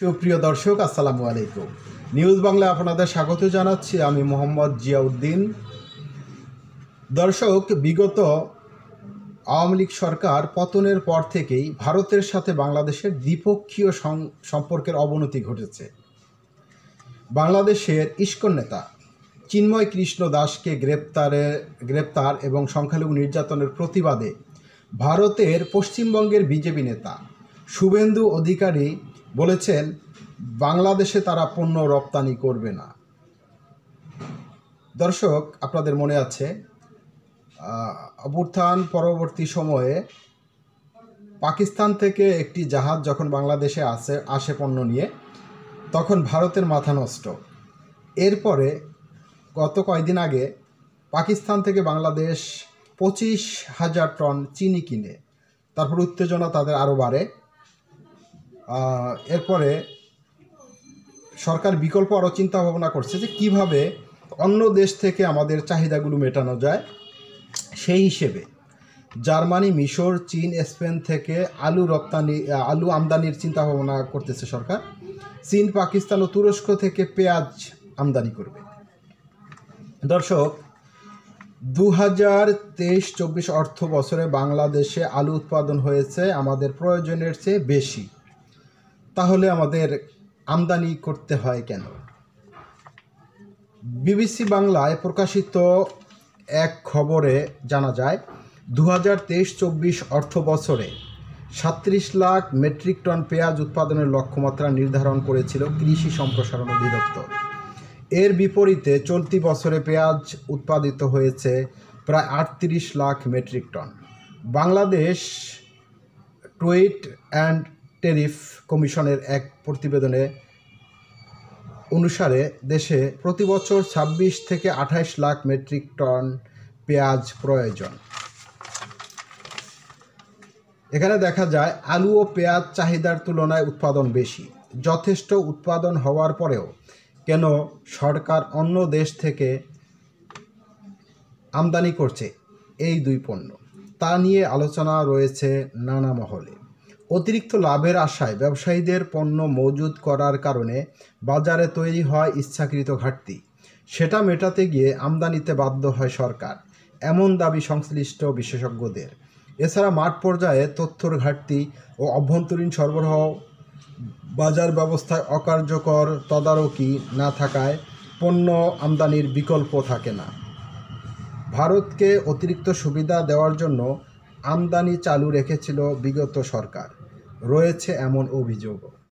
সুপ্রিয় দর্শক, আসসালামু আলাইকুম। নিউজ বাংলায় আপনাদের স্বাগত জানাচ্ছি। আমি মোহাম্মদ জিয়াউদ্দিন। দর্শক, বিগত আওয়ামী লীগ সরকার পতনের পর থেকেই ভারতের সাথে বাংলাদেশের দ্বিপক্ষীয় সম্পর্কের অবনতি ঘটেছে। বাংলাদেশের ইস্কন নেতা চিন্ময় কৃষ্ণ দাসকে গ্রেপ্তার এবং সংখ্যালঘু নির্যাতনের প্রতিবাদে ভারতের পশ্চিমবঙ্গের বিজেপি নেতা শুভেন্দু অধিকারী বলেছেন বাংলাদেশে তারা পণ্য রপ্তানি করবে না। দর্শক, আপনাদের মনে আছে অভ্যুত্থান পরবর্তী সময়ে পাকিস্তান থেকে একটি জাহাজ যখন বাংলাদেশে আসে পণ্য নিয়ে, তখন ভারতের মাথা নষ্ট। এরপরে গত কয়েকদিন আগে পাকিস্তান থেকে বাংলাদেশ 25,000 টন চিনি কিনে, তারপর উত্তেজনা তাদের আরও বাড়ে। এরপরে সরকার বিকল্প আরও চিন্তা ভাবনা করছে যে কীভাবে অন্য দেশ থেকে আমাদের চাহিদাগুলো মেটানো যায়। সেই হিসেবে জার্মানি, মিশর, চীন, স্পেন থেকে আলু আমদানির চিন্তা ভাবনা করতেছে সরকার। চীন, পাকিস্তান ও তুরস্ক থেকে পেঁয়াজ আমদানি করবে। দর্শক, 2023-24 অর্থ বছরে বাংলাদেশে আলু উৎপাদন হয়েছে আমাদের প্রয়োজনের চেয়ে বেশি। তাহলে আমাদের আমদানি করতে হয় কেন? বিবিসি বাংলায় প্রকাশিত এক খবরে জানা যায় 2023-24 অর্থ বছরে 37 লাখ মেট্রিক টন পেঁয়াজ উৎপাদনের লক্ষ্যমাত্রা নির্ধারণ করেছিল কৃষি সম্প্রসারণ অধিদপ্তর। এর বিপরীতে চলতি বছরে পেঁয়াজ উৎপাদিত হয়েছে প্রায় 38 lakh metric ton. Bangladesh trade and tariff কমিশনের এক প্রতিবেদনে অনুসারে দেশে প্রতি বছর 26 থেকে 28 লাখ মেট্রিক টন পেঁয়াজ প্রয়োজন। এখানে দেখা যায় আলু ও পেঁয়াজ চাহিদার তুলনায় উৎপাদন বেশি। যথেষ্ট উৎপাদন হওয়ার পরেও কেন সরকার অন্য দেশ থেকে আমদানি করছে এই দুই পণ্য, তা নিয়ে আলোচনা রয়েছে নানা মহলে। অতিরিক্ত লাভের আশায় ব্যবসায়ীদের পণ্য মজুত করার কারণে বাজারে তৈরি হয় ইচ্ছাকৃত ঘাটতি। সেটা মেটাতে গিয়ে আমদানিতে বাধ্য হয় সরকার, এমন দাবি সংশ্লিষ্ট বিশেষজ্ঞদের। এছাড়া মাঠ পর্যায়ে তথ্যর ঘাটতি ও অভ্যন্তরীণ সরবরাহ বাজার ব্যবস্থায় অকার্যকর তদারকি না থাকায় পণ্য আমদানির বিকল্প থাকে না। ভারতকে অতিরিক্ত সুবিধা দেওয়ার জন্য আমদানি চালু রেখেছিল বিগত সরকার, রয়েছে এমন অভিযোগও।